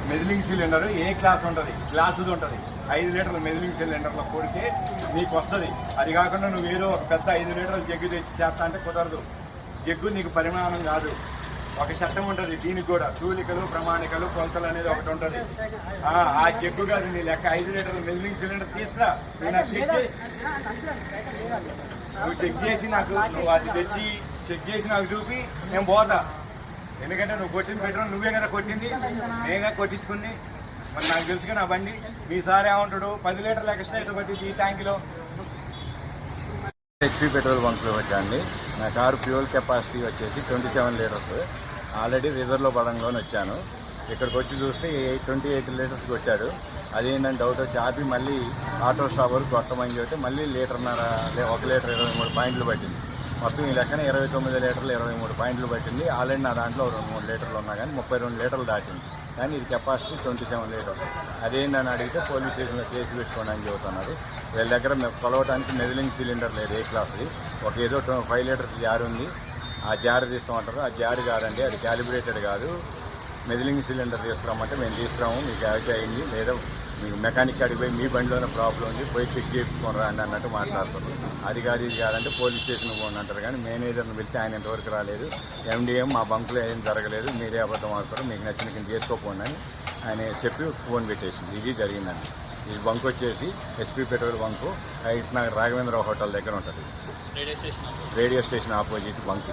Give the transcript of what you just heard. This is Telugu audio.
మెదిలింగ్ సిలిండర్ ఏ క్లాస్ ఉంటుంది, గ్లాసుది ఉంటుంది. 5 లీటర్ల మెదిలింగ్ సిలిండర్లో కొడితే నీకు వస్తుంది. అది కాకుండా నువ్వు ఏదో ఒక పెద్ద 5 లీటర్ల జగ్గు తెచ్చి చేస్తా అంటే కుదరదు. జగ్గు నీకు పరిమాణం కాదు, ఒక చట్టం ఉంటుంది. దీనికి కూడా తూలికలు, ప్రమాణికలు, కొలతలు అనేది ఒకటి ఉంటుంది. ఆ జగ్గు కాదు నీ లెక్క. 5 లీటర్ల మెదిలింగ్ సిలిండర్ తీసుకురా. నువ్వు చెక్ చేసి నాకు, నువ్వు అది తెచ్చి చెక్ చేసి నాకు చూపి నేను పోతా. ఎందుకంటే నువ్వు కొట్టిన పెట్రోల్ నువ్వే కదా కొట్టింది, నేనే కొట్టించుకుంది. మరి నాకు తెలుసుగా నా బండి. మీ సార్ ఏమంటాడు, 10 లీటర్ల ఎక్స్ట్రా అయితే పట్టింది ఈ ట్యాంకులో. HP petrol బంక్లో వచ్చాండి. నా కారు ఫ్యూయల్ కెపాసిటీ వచ్చేసి 27 లీటర్స్. ఆల్రెడీ రిజర్వ్లో పడంలోనే వచ్చాను. ఇక్కడికి వచ్చి చూస్తే 28 లీటర్స్ కొట్టాడు. అదేంటంటే డౌట్ వచ్చి ఆపి మళ్ళీ ఆటో స్టాప్ వరకు కొట్టమని చెబితే మళ్ళీ 1 లీటర్ 23 పాయింట్లు పట్టింది. మొత్తం ఈ లెక్కన 29 లీటర్లు 23 పాయింట్లు పట్టింది. ఆల్రెడీ నా దాంట్లో 2-3 లీటర్లు ఉన్నా కానీ 32 లీటర్లు దాటింది. కానీ ఇది కెపాసిటీ 27 లీటర్స్. అదేంటని అడిగితే పోలీస్ స్టేషన్లో కేసు పెట్టుకోండి అని చెబుతున్నారు. వీళ్ళ దగ్గర కొలవడానికి మెదిలింగ్ సిలిండర్ లేదు ఏ క్లాస్ది. ఒక ఏదో 5 లీటర్స్ జార్ ఉంది. ఆ జార్ తీస్తామంటారు. ఆ జార్ కాదండి, అది క్యాలిబ్రేటెడ్ కాదు. మెదిలింగ్ సిలిండర్ తీసుకురామంటే మేము తీసుకురాము, మీకు యాక్ట్ అయింది లేదా మీకు మెకానిక్ కాడికి పోయి మీ బండిలోనే ప్రాబ్లం ఉంది, పోయి చెక్ చేయించుకొని రండి అన్నట్టు మాట్లాడుతున్నారు. అది కాదు ఇది కాదంటే పోలీస్ స్టేషన్కి పోండి అంటారు. కానీ మేనేజర్ని పిలిచి ఆయన ఇంతవరకు రాలేదు. ఎండిఎం మా బంకులో ఏం జరగలేదు, మీరే అబద్ధం ఆడతారు, మీకు నచ్చిన కింద చేసుకోపోండి అని ఆయన చెప్పి ఫోన్ పెట్టేసింది. ఇది జరిగిందండి. ఈ బంక్ వచ్చేసి HP petrol bunk height Nagar Raghavendra hotel దగ్గర ఉంటుంది. Radio station opposite bunk.